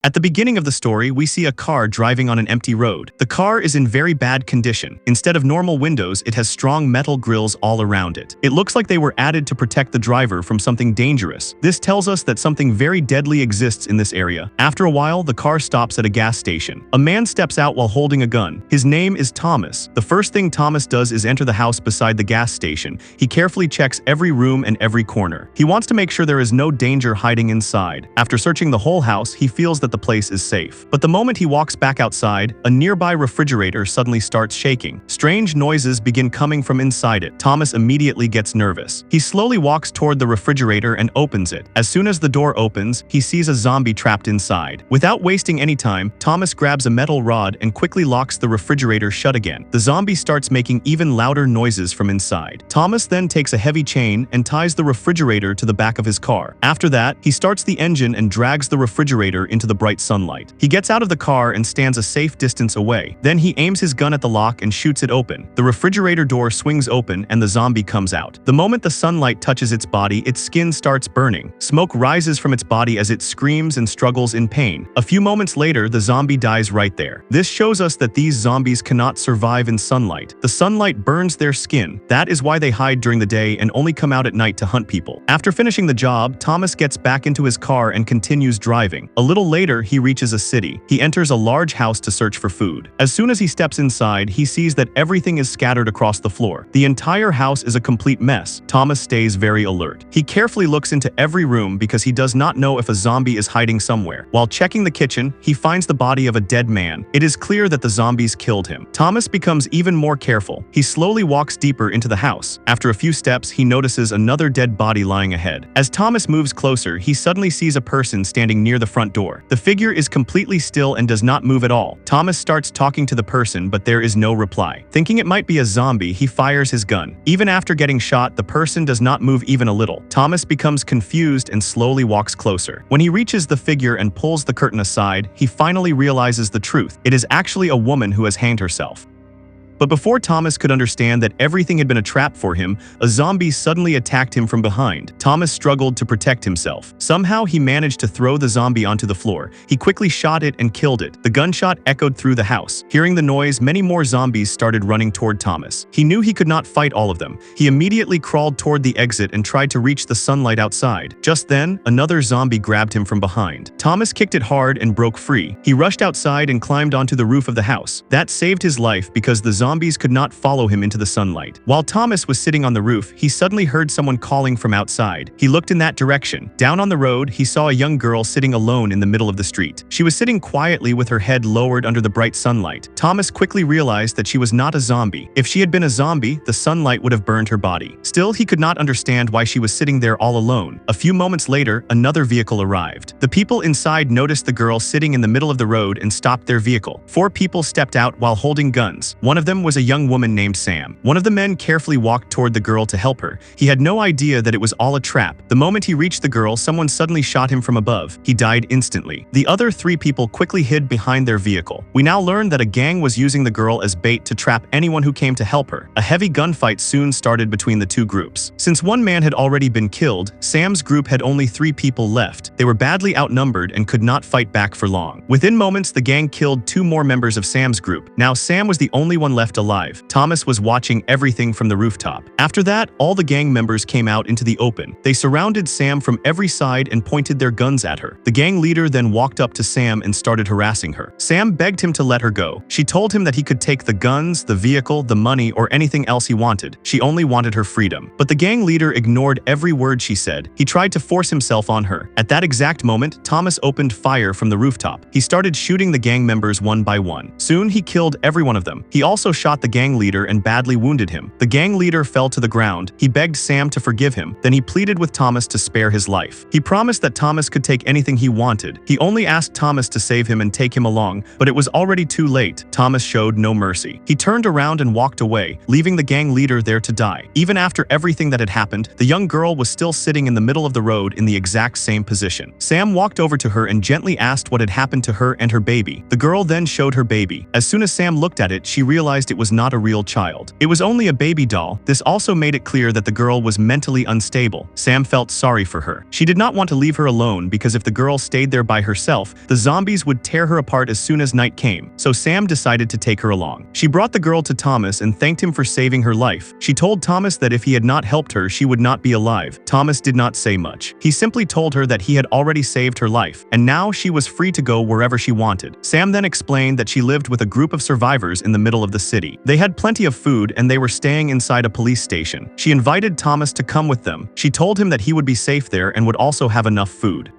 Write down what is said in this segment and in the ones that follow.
At the beginning of the story, we see a car driving on an empty road. The car is in very bad condition. Instead of normal windows, it has strong metal grills all around it. It looks like they were added to protect the driver from something dangerous. This tells us that something very deadly exists in this area. After a while, the car stops at a gas station. A man steps out while holding a gun. His name is Thomas. The first thing Thomas does is enter the house beside the gas station. He carefully checks every room and every corner. He wants to make sure there is no danger hiding inside. After searching the whole house, he feels that the place is safe. But the moment he walks back outside, a nearby refrigerator suddenly starts shaking. Strange noises begin coming from inside it. Thomas immediately gets nervous. He slowly walks toward the refrigerator and opens it. As soon as the door opens, he sees a zombie trapped inside. Without wasting any time, Thomas grabs a metal rod and quickly locks the refrigerator shut again. The zombie starts making even louder noises from inside. Thomas then takes a heavy chain and ties the refrigerator to the back of his car. After that, he starts the engine and drags the refrigerator into the bright sunlight. He gets out of the car and stands a safe distance away. Then he aims his gun at the lock and shoots it open. The refrigerator door swings open and the zombie comes out. The moment the sunlight touches its body, its skin starts burning. Smoke rises from its body as it screams and struggles in pain. A few moments later, the zombie dies right there. This shows us that these zombies cannot survive in sunlight. The sunlight burns their skin. That is why they hide during the day and only come out at night to hunt people. After finishing the job, Thomas gets back into his car and continues driving. A little later, he reaches a city. He enters a large house to search for food. As soon as he steps inside, he sees that everything is scattered across the floor. The entire house is a complete mess. Thomas stays very alert. He carefully looks into every room because he does not know if a zombie is hiding somewhere. While checking the kitchen, he finds the body of a dead man. It is clear that the zombies killed him. Thomas becomes even more careful. He slowly walks deeper into the house. After a few steps, he notices another dead body lying ahead. As Thomas moves closer, he suddenly sees a person standing near the front door. The figure is completely still and does not move at all. Thomas starts talking to the person, but there is no reply. Thinking it might be a zombie, he fires his gun. Even after getting shot, the person does not move even a little. Thomas becomes confused and slowly walks closer. When he reaches the figure and pulls the curtain aside, he finally realizes the truth. It is actually a woman who has hanged herself. But before Thomas could understand that everything had been a trap for him, a zombie suddenly attacked him from behind. Thomas struggled to protect himself. Somehow he managed to throw the zombie onto the floor. He quickly shot it and killed it. The gunshot echoed through the house. Hearing the noise, many more zombies started running toward Thomas. He knew he could not fight all of them. He immediately crawled toward the exit and tried to reach the sunlight outside. Just then, another zombie grabbed him from behind. Thomas kicked it hard and broke free. He rushed outside and climbed onto the roof of the house. That saved his life because the zombies could not follow him into the sunlight. While Thomas was sitting on the roof, he suddenly heard someone calling from outside. He looked in that direction. Down on the road, he saw a young girl sitting alone in the middle of the street. She was sitting quietly with her head lowered under the bright sunlight. Thomas quickly realized that she was not a zombie. If she had been a zombie, the sunlight would have burned her body. Still, he could not understand why she was sitting there all alone. A few moments later, another vehicle arrived. The people inside noticed the girl sitting in the middle of the road and stopped their vehicle. 4 people stepped out while holding guns. One of them was a young woman named Sam. One of the men carefully walked toward the girl to help her. He had no idea that it was all a trap. The moment he reached the girl, someone suddenly shot him from above. He died instantly. The other 3 people quickly hid behind their vehicle. We now learn that a gang was using the girl as bait to trap anyone who came to help her. A heavy gunfight soon started between the 2 groups. Since one man had already been killed, Sam's group had only 3 people left. They were badly outnumbered and could not fight back for long. Within moments, the gang killed 2 more members of Sam's group. Now Sam was the only one left alive. Thomas was watching everything from the rooftop. After that, all the gang members came out into the open. They surrounded Sam from every side and pointed their guns at her. The gang leader then walked up to Sam and started harassing her. Sam begged him to let her go. She told him that he could take the guns, the vehicle, the money, or anything else he wanted. She only wanted her freedom. But the gang leader ignored every word she said. He tried to force himself on her. At that exact moment, Thomas opened fire from the rooftop. He started shooting the gang members one by one. Soon he killed every one of them. He also shot the gang leader and badly wounded him. The gang leader fell to the ground. He begged Sam to forgive him. Then he pleaded with Thomas to spare his life. He promised that Thomas could take anything he wanted. He only asked Thomas to save him and take him along, but it was already too late. Thomas showed no mercy. He turned around and walked away, leaving the gang leader there to die. Even after everything that had happened, the young girl was still sitting in the middle of the road in the exact same position. Sam walked over to her and gently asked what had happened to her and her baby. The girl then showed her baby. As soon as Sam looked at it, she realized realized it was not a real child. It was only a baby doll. This also made it clear that the girl was mentally unstable. Sam felt sorry for her. She did not want to leave her alone because if the girl stayed there by herself, the zombies would tear her apart as soon as night came, so Sam decided to take her along. She brought the girl to Thomas and thanked him for saving her life. She told Thomas that if he had not helped her, she would not be alive. Thomas did not say much. He simply told her that he had already saved her life, and now she was free to go wherever she wanted. Sam then explained that she lived with a group of survivors in the middle of the city. They had plenty of food and they were staying inside a police station. She invited Thomas to come with them. She told him that he would be safe there and would also have enough food.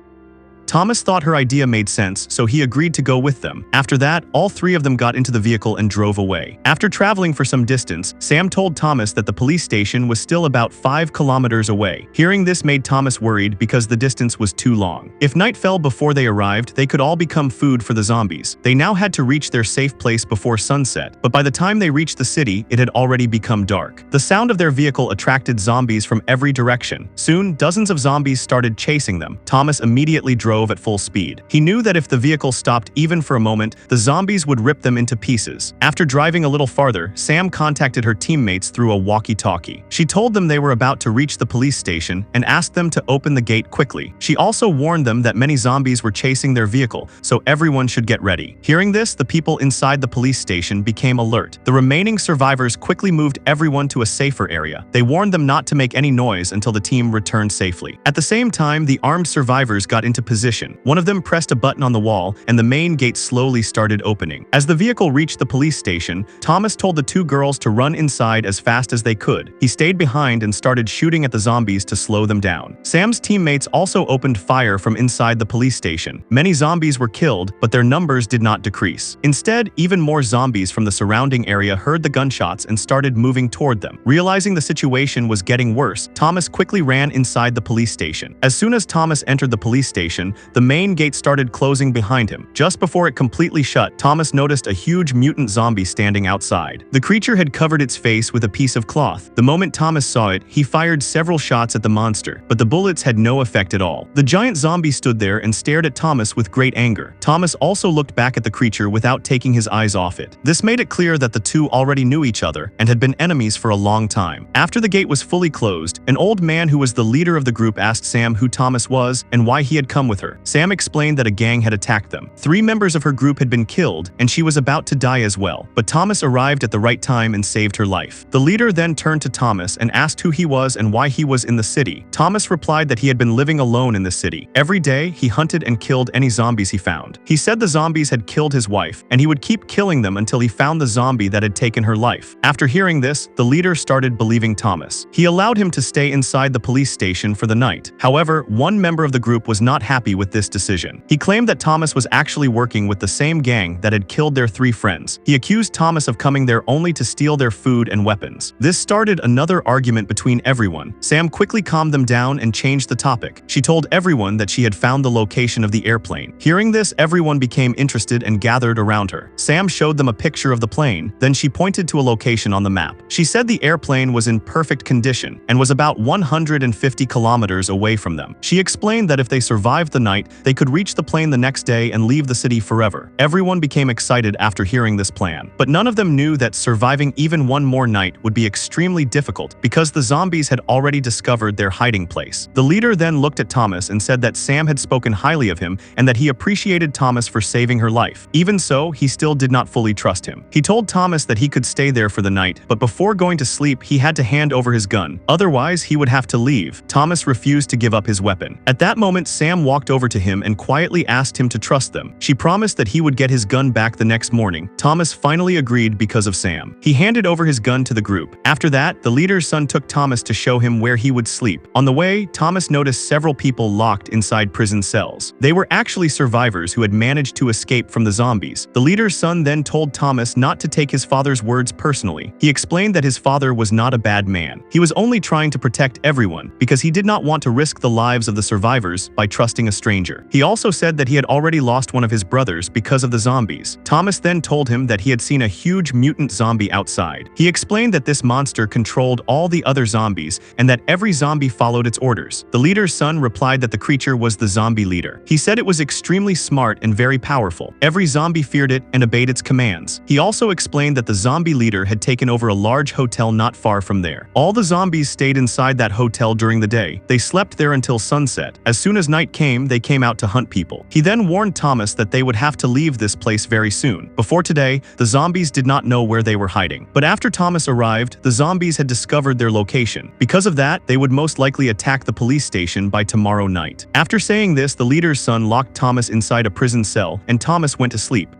Thomas thought her idea made sense, so he agreed to go with them. After that, all three of them got into the vehicle and drove away. After traveling for some distance, Sam told Thomas that the police station was still about 5 kilometers away. Hearing this made Thomas worried because the distance was too long. If night fell before they arrived, they could all become food for the zombies. They now had to reach their safe place before sunset, but by the time they reached the city, it had already become dark. The sound of their vehicle attracted zombies from every direction. Soon, dozens of zombies started chasing them. Thomas immediately drove at full speed. He knew that if the vehicle stopped even for a moment, the zombies would rip them into pieces. After driving a little farther, Sam contacted her teammates through a walkie-talkie. She told them they were about to reach the police station and asked them to open the gate quickly. She also warned them that many zombies were chasing their vehicle, so everyone should get ready. Hearing this, the people inside the police station became alert. The remaining survivors quickly moved everyone to a safer area. They warned them not to make any noise until the team returned safely. At the same time, the armed survivors got into position. One of them pressed a button on the wall, and the main gate slowly started opening. As the vehicle reached the police station, Thomas told the two girls to run inside as fast as they could. He stayed behind and started shooting at the zombies to slow them down. Sam's teammates also opened fire from inside the police station. Many zombies were killed, but their numbers did not decrease. Instead, even more zombies from the surrounding area heard the gunshots and started moving toward them. Realizing the situation was getting worse, Thomas quickly ran inside the police station. As soon as Thomas entered the police station, the main gate started closing behind him. Just before it completely shut, Thomas noticed a huge mutant zombie standing outside. The creature had covered its face with a piece of cloth. The moment Thomas saw it, he fired several shots at the monster, but the bullets had no effect at all. The giant zombie stood there and stared at Thomas with great anger. Thomas also looked back at the creature without taking his eyes off it. This made it clear that the two already knew each other and had been enemies for a long time. After the gate was fully closed, an old man who was the leader of the group asked Sam who Thomas was and why he had come with her. Sam explained that a gang had attacked them. 3 members of her group had been killed, and she was about to die as well. But Thomas arrived at the right time and saved her life. The leader then turned to Thomas and asked who he was and why he was in the city. Thomas replied that he had been living alone in the city. Every day, he hunted and killed any zombies he found. He said the zombies had killed his wife, and he would keep killing them until he found the zombie that had taken her life. After hearing this, the leader started believing Thomas. He allowed him to stay inside the police station for the night. However, one member of the group was not happy with this decision. He claimed that Thomas was actually working with the same gang that had killed their 3 friends. He accused Thomas of coming there only to steal their food and weapons. This started another argument between everyone. Sam quickly calmed them down and changed the topic. She told everyone that she had found the location of the airplane. Hearing this, everyone became interested and gathered around her. Sam showed them a picture of the plane, then she pointed to a location on the map. She said the airplane was in perfect condition and was about 150 kilometers away from them. She explained that if they survived the night, they could reach the plane the next day and leave the city forever. Everyone became excited after hearing this plan, but none of them knew that surviving even one more night would be extremely difficult because the zombies had already discovered their hiding place. The leader then looked at Thomas and said that Sam had spoken highly of him and that he appreciated Thomas for saving her life. Even so, he still did not fully trust him. He told Thomas that he could stay there for the night, but before going to sleep, he had to hand over his gun. Otherwise, he would have to leave. Thomas refused to give up his weapon. At that moment, Sam walked over to him and quietly asked him to trust them. She promised that he would get his gun back the next morning. Thomas finally agreed because of Sam. He handed over his gun to the group. After that, the leader's son took Thomas to show him where he would sleep. On the way, Thomas noticed several people locked inside prison cells. They were actually survivors who had managed to escape from the zombies. The leader's son then told Thomas not to take his father's words personally. He explained that his father was not a bad man. He was only trying to protect everyone because he did not want to risk the lives of the survivors by trusting a stranger. He also said that he had already lost one of his brothers because of the zombies. Thomas then told him that he had seen a huge mutant zombie outside. He explained that this monster controlled all the other zombies and that every zombie followed its orders. The leader's son replied that the creature was the zombie leader. He said it was extremely smart and very powerful. Every zombie feared it and obeyed its commands. He also explained that the zombie leader had taken over a large hotel not far from there. All the zombies stayed inside that hotel during the day. They slept there until sunset. As soon as night came, they came out to hunt people. He then warned Thomas that they would have to leave this place very soon. Before today, the zombies did not know where they were hiding. But after Thomas arrived, the zombies had discovered their location. Because of that, they would most likely attack the police station by tomorrow night. After saying this, the leader's son locked Thomas inside a prison cell, and Thomas went to sleep.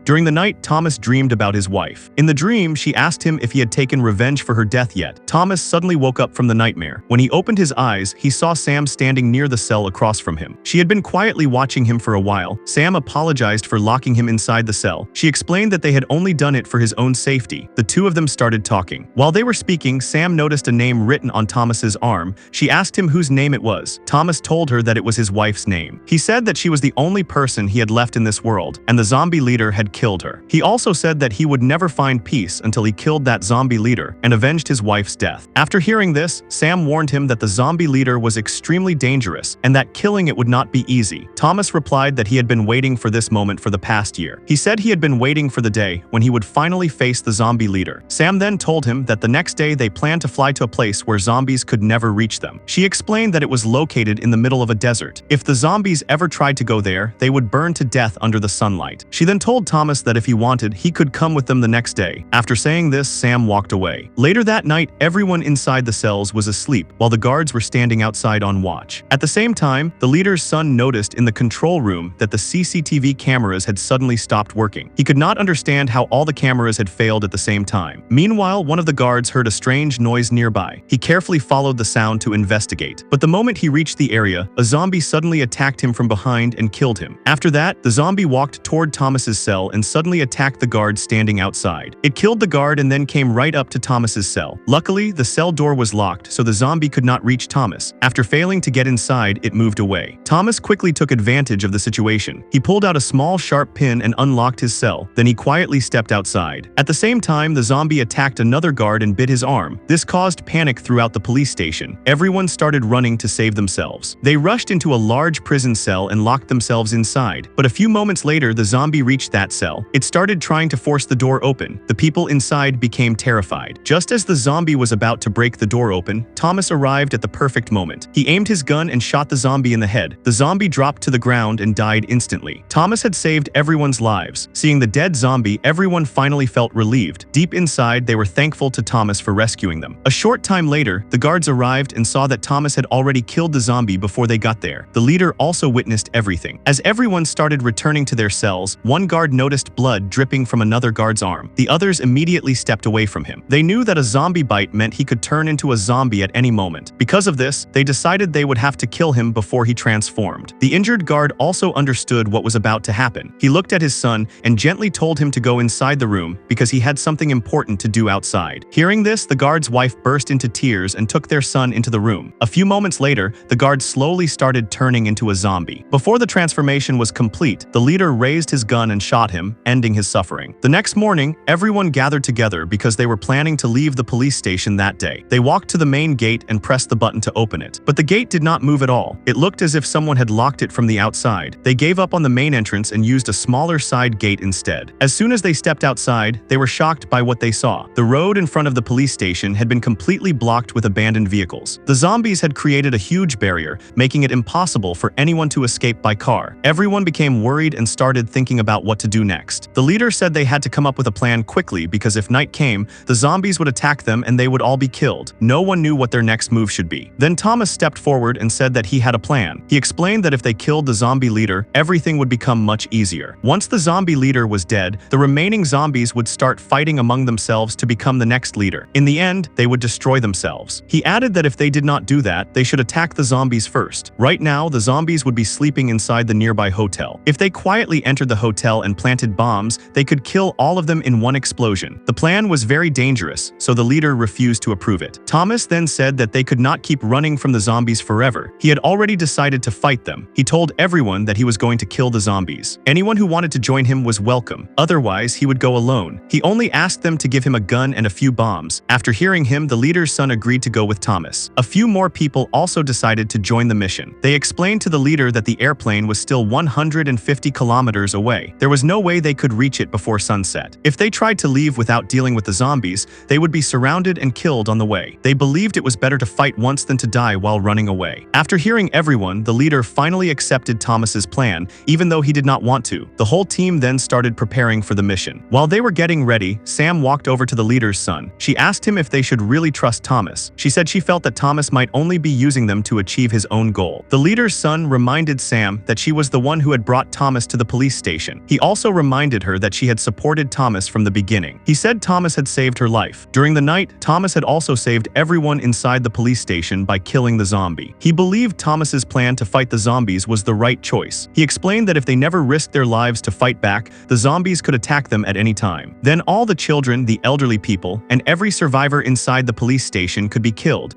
During the night, Thomas dreamed about his wife. In the dream, she asked him if he had taken revenge for her death yet. Thomas suddenly woke up from the nightmare. When he opened his eyes, he saw Sam standing near the cell across from him. She had been quietly watching him for a while. Sam apologized for locking him inside the cell. She explained that they had only done it for his own safety. The two of them started talking. While they were speaking, Sam noticed a name written on Thomas's arm. She asked him whose name it was. Thomas told her that it was his wife's name. He said that she was the only person he had left in this world, and the zombie leader had killed her. He also said that he would never find peace until he killed that zombie leader and avenged his wife's death. After hearing this, Sam warned him that the zombie leader was extremely dangerous and that killing it would not be easy. Thomas replied that he had been waiting for this moment for the past year. He said he had been waiting for the day when he would finally face the zombie leader. Sam then told him that the next day they planned to fly to a place where zombies could never reach them. She explained that it was located in the middle of a desert. If the zombies ever tried to go there, they would burn to death under the sunlight. She then told Thomas that if he wanted, he could come with them the next day. After saying this, Sam walked away. Later that night, everyone inside the cells was asleep, while the guards were standing outside on watch. At the same time, the leader's son noticed in the control room that the CCTV cameras had suddenly stopped working. He could not understand how all the cameras had failed at the same time. Meanwhile, one of the guards heard a strange noise nearby. He carefully followed the sound to investigate. But the moment he reached the area, a zombie suddenly attacked him from behind and killed him. After that, the zombie walked toward Thomas's cell and suddenly attacked the guard standing outside. It killed the guard and then came right up to Thomas's cell. Luckily, the cell door was locked, so the zombie could not reach Thomas. After failing to get inside, it moved away. Thomas quickly took advantage of the situation. He pulled out a small sharp pin and unlocked his cell. Then he quietly stepped outside. At the same time, the zombie attacked another guard and bit his arm. This caused panic throughout the police station. Everyone started running to save themselves. They rushed into a large prison cell and locked themselves inside. But a few moments later, the zombie reached that cell. It started trying to force the door open. The people inside became terrified. Just as the zombie was about to break the door open, Thomas arrived at the perfect moment. He aimed his gun and shot the zombie in the head. The zombie dropped to the ground and died instantly. Thomas had saved everyone's lives. Seeing the dead zombie, everyone finally felt relieved. Deep inside, they were thankful to Thomas for rescuing them. A short time later, the guards arrived and saw that Thomas had already killed the zombie before they got there. The leader also witnessed everything. As everyone started returning to their cells, one guard noticed blood dripping from another guard's arm. The others immediately stepped away from him. They knew that a zombie bite meant he could turn into a zombie at any moment. Because of this, they decided they would have to kill him before he transformed. The injured guard also understood what was about to happen. He looked at his son and gently told him to go inside the room because he had something important to do outside. Hearing this, the guard's wife burst into tears and took their son into the room. A few moments later, the guard slowly started turning into a zombie. Before the transformation was complete, the leader raised his gun and shot him, ending his suffering. The next morning, everyone gathered together because they were planning to leave the police station that day. They walked to the main gate and pressed the button to open it. But the gate did not move at all. It looked as if someone had locked it from the outside. They gave up on the main entrance and used a smaller side gate instead. As soon as they stepped outside, they were shocked by what they saw. The road in front of the police station had been completely blocked with abandoned vehicles. The zombies had created a huge barrier, making it impossible for anyone to escape by car. Everyone became worried and started thinking about what to do next. The leader said they had to come up with a plan quickly because if night came, the zombies would attack them and they would all be killed. No one knew what their next move should be. Then Thomas stepped forward and said that he had a plan. He explained that if they killed the zombie leader, everything would become much easier. Once the zombie leader was dead, the remaining zombies would start fighting among themselves to become the next leader. In the end, they would destroy themselves. He added that if they did not do that, they should attack the zombies first. Right now, the zombies would be sleeping inside the nearby hotel. If they quietly entered the hotel and planted planted bombs, they could kill all of them in one explosion. The plan was very dangerous, so the leader refused to approve it. Thomas then said that they could not keep running from the zombies forever. He had already decided to fight them. He told everyone that he was going to kill the zombies. Anyone who wanted to join him was welcome. Otherwise, he would go alone. He only asked them to give him a gun and a few bombs. After hearing him, the leader's son agreed to go with Thomas. A few more people also decided to join the mission. They explained to the leader that the airplane was still 150 kilometers away. There was no way they could reach it before sunset. If they tried to leave without dealing with the zombies, they would be surrounded and killed on the way. They believed it was better to fight once than to die while running away. After hearing everyone, the leader finally accepted Thomas's plan, even though he did not want to. The whole team then started preparing for the mission. While they were getting ready, Sam walked over to the leader's son. She asked him if they should really trust Thomas. She said she felt that Thomas might only be using them to achieve his own goal. The leader's son reminded Sam that she was the one who had brought Thomas to the police station. He also reminded her that she had supported Thomas from the beginning. He said Thomas had saved her life. During the night, Thomas had also saved everyone inside the police station by killing the zombie. He believed Thomas's plan to fight the zombies was the right choice. He explained that if they never risked their lives to fight back, the zombies could attack them at any time. Then all the children, the elderly people, and every survivor inside the police station could be killed.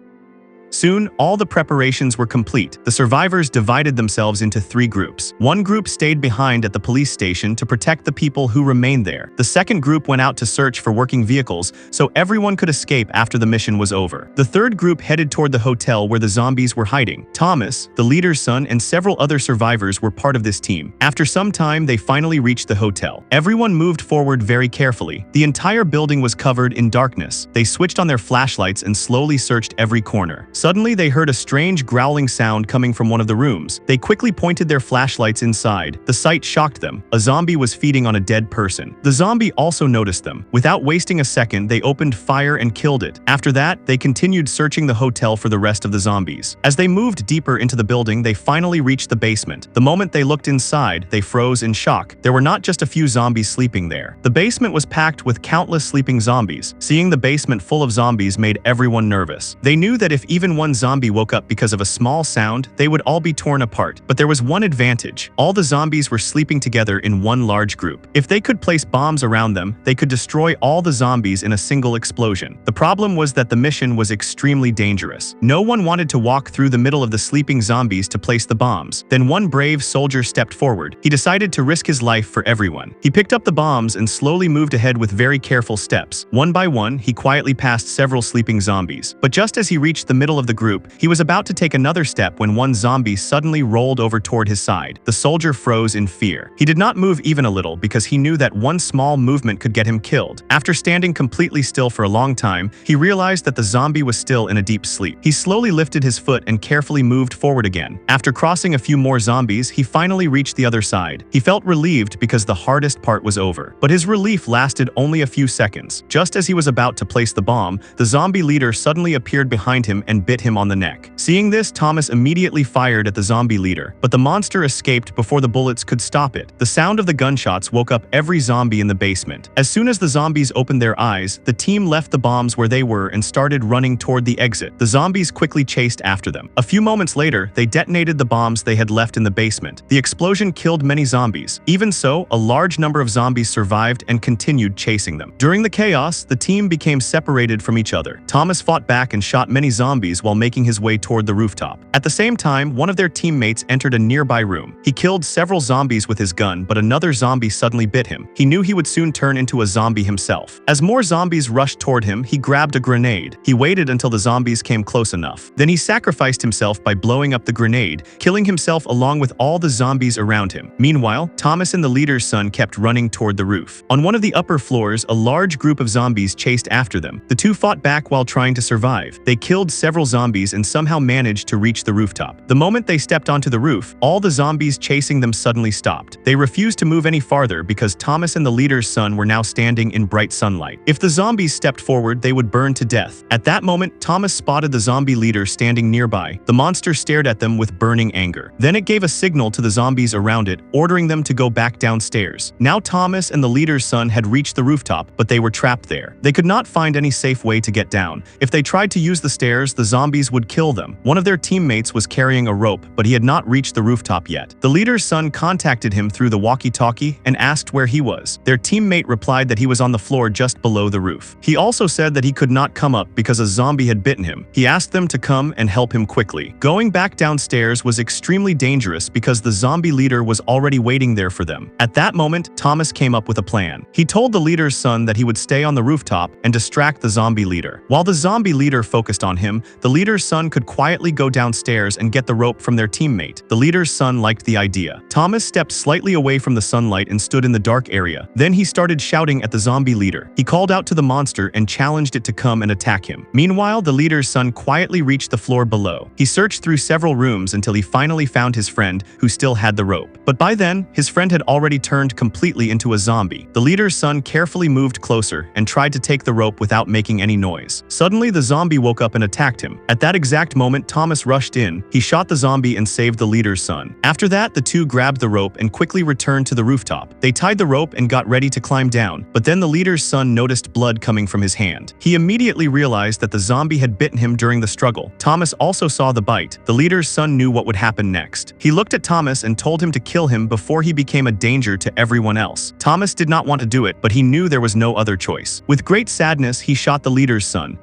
Soon, all the preparations were complete. The survivors divided themselves into 3 groups. One group stayed behind at the police station to protect the people who remained there. The second group went out to search for working vehicles so everyone could escape after the mission was over. The third group headed toward the hotel where the zombies were hiding. Thomas, the leader's son, and several other survivors were part of this team. After some time, they finally reached the hotel. Everyone moved forward very carefully. The entire building was covered in darkness. They switched on their flashlights and slowly searched every corner. Suddenly, they heard a strange growling sound coming from one of the rooms. They quickly pointed their flashlights inside. The sight shocked them. A zombie was feeding on a dead person. The zombie also noticed them. Without wasting a second, they opened fire and killed it. After that, they continued searching the hotel for the rest of the zombies. As they moved deeper into the building, they finally reached the basement. The moment they looked inside, they froze in shock. There were not just a few zombies sleeping there. The basement was packed with countless sleeping zombies. Seeing the basement full of zombies made everyone nervous. They knew that if even one zombie woke up because of a small sound, they would all be torn apart. But there was one advantage. All the zombies were sleeping together in one large group. If they could place bombs around them, they could destroy all the zombies in a single explosion. The problem was that the mission was extremely dangerous. No one wanted to walk through the middle of the sleeping zombies to place the bombs. Then one brave soldier stepped forward. He decided to risk his life for everyone. He picked up the bombs and slowly moved ahead with very careful steps. One by one, he quietly passed several sleeping zombies. But just as he reached the middle of the group, he was about to take another step when one zombie suddenly rolled over toward his side. The soldier froze in fear. He did not move even a little because he knew that one small movement could get him killed. After standing completely still for a long time, he realized that the zombie was still in a deep sleep. He slowly lifted his foot and carefully moved forward again. After crossing a few more zombies, he finally reached the other side. He felt relieved because the hardest part was over. But his relief lasted only a few seconds. Just as he was about to place the bomb, the zombie leader suddenly appeared behind him and bit him on the neck. Seeing this, Thomas immediately fired at the zombie leader, but the monster escaped before the bullets could stop it. The sound of the gunshots woke up every zombie in the basement. As soon as the zombies opened their eyes, the team left the bombs where they were and started running toward the exit. The zombies quickly chased after them. A few moments later, they detonated the bombs they had left in the basement. The explosion killed many zombies. Even so, a large number of zombies survived and continued chasing them. During the chaos, the team became separated from each other. Thomas fought back and shot many zombies while making his way toward the rooftop. At the same time, one of their teammates entered a nearby room. He killed several zombies with his gun, but another zombie suddenly bit him. He knew he would soon turn into a zombie himself. As more zombies rushed toward him, he grabbed a grenade. He waited until the zombies came close enough. Then he sacrificed himself by blowing up the grenade, killing himself along with all the zombies around him. Meanwhile, Thomas and the leader's son kept running toward the roof. On one of the upper floors, a large group of zombies chased after them. The two fought back while trying to survive. They killed several zombies and somehow managed to reach the rooftop. The moment they stepped onto the roof, all the zombies chasing them suddenly stopped. They refused to move any farther because Thomas and the leader's son were now standing in bright sunlight. If the zombies stepped forward, they would burn to death. At that moment, Thomas spotted the zombie leader standing nearby. The monster stared at them with burning anger. Then it gave a signal to the zombies around it, ordering them to go back downstairs. Now Thomas and the leader's son had reached the rooftop, but they were trapped there. They could not find any safe way to get down. If they tried to use the stairs, the zombies would kill them. One of their teammates was carrying a rope, but he had not reached the rooftop yet. The leader's son contacted him through the walkie-talkie and asked where he was. Their teammate replied that he was on the floor just below the roof. He also said that he could not come up because a zombie had bitten him. He asked them to come and help him quickly. Going back downstairs was extremely dangerous because the zombie leader was already waiting there for them. At that moment, Thomas came up with a plan. He told the leader's son that he would stay on the rooftop and distract the zombie leader. While the zombie leader focused on him, the leader's son could quietly go downstairs and get the rope from their teammate. The leader's son liked the idea. Thomas stepped slightly away from the sunlight and stood in the dark area. Then he started shouting at the zombie leader. He called out to the monster and challenged it to come and attack him. Meanwhile, the leader's son quietly reached the floor below. He searched through several rooms until he finally found his friend, who still had the rope. But by then, his friend had already turned completely into a zombie. The leader's son carefully moved closer and tried to take the rope without making any noise. Suddenly, the zombie woke up and attacked him. At that exact moment, Thomas rushed in. He shot the zombie and saved the leader's son. After that, the two grabbed the rope and quickly returned to the rooftop. They tied the rope and got ready to climb down, but then the leader's son noticed blood coming from his hand. He immediately realized that the zombie had bitten him during the struggle. Thomas also saw the bite. The leader's son knew what would happen next. He looked at Thomas and told him to kill him before he became a danger to everyone else. Thomas did not want to do it, but he knew there was no other choice. With great sadness, he shot the leader's son.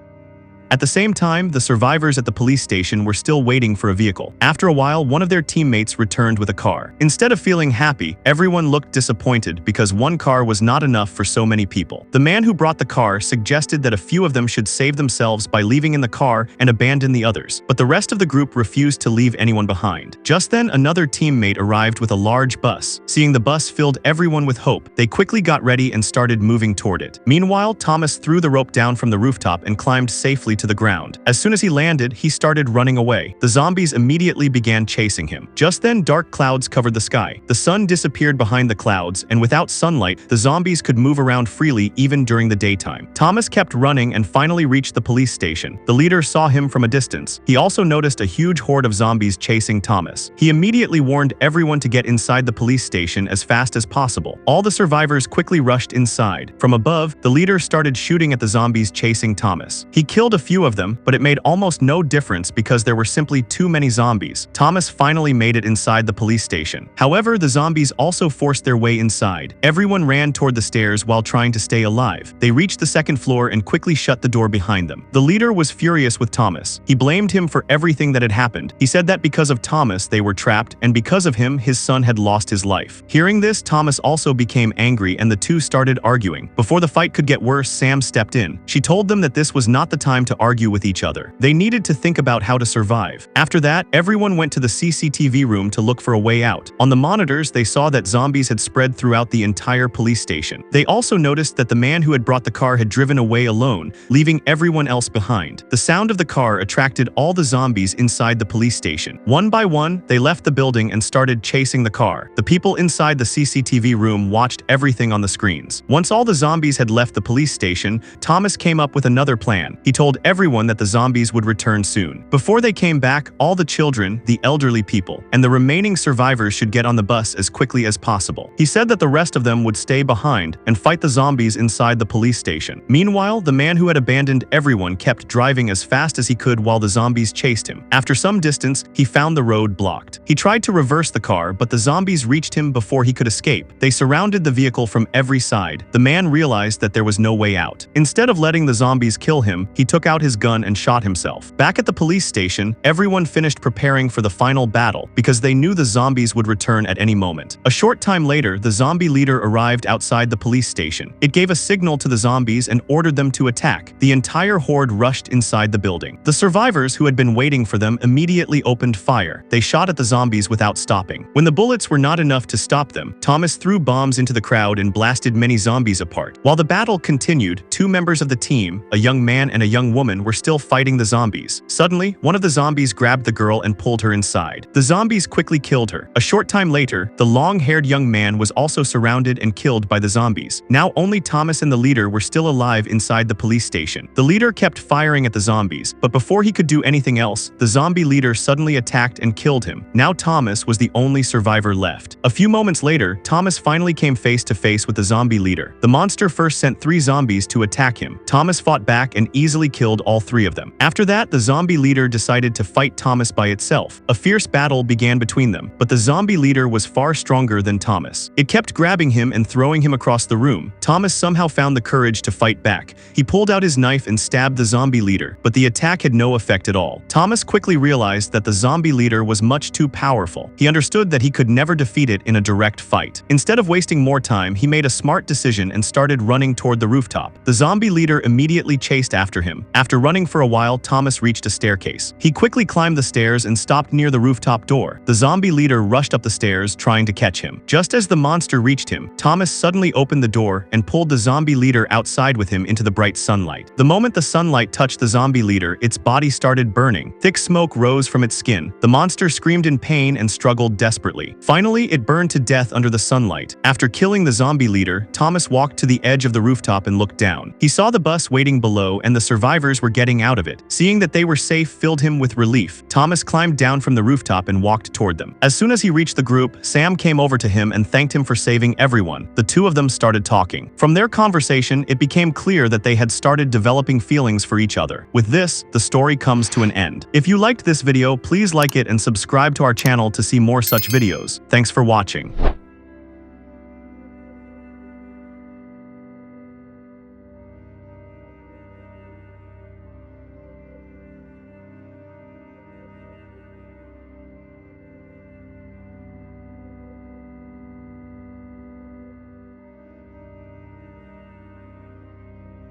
At the same time, the survivors at the police station were still waiting for a vehicle. After a while, one of their teammates returned with a car. Instead of feeling happy, everyone looked disappointed because one car was not enough for so many people. The man who brought the car suggested that a few of them should save themselves by leaving in the car and abandon the others, but the rest of the group refused to leave anyone behind. Just then, another teammate arrived with a large bus. Seeing the bus filled everyone with hope, they quickly got ready and started moving toward it. Meanwhile, Thomas threw the rope down from the rooftop and climbed safely to the ground. As soon as he landed, he started running away. The zombies immediately began chasing him. Just then, dark clouds covered the sky. The sun disappeared behind the clouds, and without sunlight, the zombies could move around freely even during the daytime. Thomas kept running and finally reached the police station. The leader saw him from a distance. He also noticed a huge horde of zombies chasing Thomas. He immediately warned everyone to get inside the police station as fast as possible. All the survivors quickly rushed inside. From above, the leader started shooting at the zombies chasing Thomas. He killed a few of them, but it made almost no difference because there were simply too many zombies. Thomas finally made it inside the police station. However, the zombies also forced their way inside. Everyone ran toward the stairs while trying to stay alive. They reached the second floor and quickly shut the door behind them. The leader was furious with Thomas. He blamed him for everything that had happened. He said that because of Thomas, they were trapped, and because of him, his son had lost his life. Hearing this, Thomas also became angry and the two started arguing. Before the fight could get worse, Sam stepped in. She told them that this was not the time to argue with each other. They needed to think about how to survive. After that, everyone went to the CCTV room to look for a way out. On the monitors, they saw that zombies had spread throughout the entire police station. They also noticed that the man who had brought the car had driven away alone, leaving everyone else behind. The sound of the car attracted all the zombies inside the police station. One by one, they left the building and started chasing the car. The people inside the CCTV room watched everything on the screens. Once all the zombies had left the police station, Thomas came up with another plan. He told everyone that the zombies would return soon. Before they came back, all the children, the elderly people, and the remaining survivors should get on the bus as quickly as possible. He said that the rest of them would stay behind and fight the zombies inside the police station. Meanwhile, the man who had abandoned everyone kept driving as fast as he could while the zombies chased him. After some distance, he found the road blocked. He tried to reverse the car, but the zombies reached him before he could escape. They surrounded the vehicle from every side. The man realized that there was no way out. Instead of letting the zombies kill him, he took out his gun and shot himself. Back at the police station, everyone finished preparing for the final battle because they knew the zombies would return at any moment. A short time later, the zombie leader arrived outside the police station. It gave a signal to the zombies and ordered them to attack. The entire horde rushed inside the building. The survivors who had been waiting for them immediately opened fire. They shot at the zombies without stopping. When the bullets were not enough to stop them, Thomas threw bombs into the crowd and blasted many zombies apart. While the battle continued, two members of the team, a young man and a young woman, were still fighting the zombies. Suddenly, one of the zombies grabbed the girl and pulled her inside. The zombies quickly killed her. A short time later, the long-haired young man was also surrounded and killed by the zombies. Now only Thomas and the leader were still alive inside the police station. The leader kept firing at the zombies, but before he could do anything else, the zombie leader suddenly attacked and killed him. Now Thomas was the only survivor left. A few moments later, Thomas finally came face to face with the zombie leader. The monster first sent 3 zombies to attack him. Thomas fought back and easily killed killed all three of them. After that, the zombie leader decided to fight Thomas by itself. A fierce battle began between them, but the zombie leader was far stronger than Thomas. It kept grabbing him and throwing him across the room. Thomas somehow found the courage to fight back. He pulled out his knife and stabbed the zombie leader, but the attack had no effect at all. Thomas quickly realized that the zombie leader was much too powerful. He understood that he could never defeat it in a direct fight. Instead of wasting more time, he made a smart decision and started running toward the rooftop. The zombie leader immediately chased after him. After running for a while, Thomas reached a staircase. He quickly climbed the stairs and stopped near the rooftop door. The zombie leader rushed up the stairs, trying to catch him. Just as the monster reached him, Thomas suddenly opened the door and pulled the zombie leader outside with him into the bright sunlight. The moment the sunlight touched the zombie leader, its body started burning. Thick smoke rose from its skin. The monster screamed in pain and struggled desperately. Finally, it burned to death under the sunlight. After killing the zombie leader, Thomas walked to the edge of the rooftop and looked down. He saw the bus waiting below and the survivors were getting out of it. Seeing that they were safe filled him with relief. Thomas climbed down from the rooftop and walked toward them. As soon as he reached the group, Sam came over to him and thanked him for saving everyone. The two of them started talking. From their conversation, it became clear that they had started developing feelings for each other. With this, the story comes to an end. If you liked this video, please like it and subscribe to our channel to see more such videos. Thanks for watching.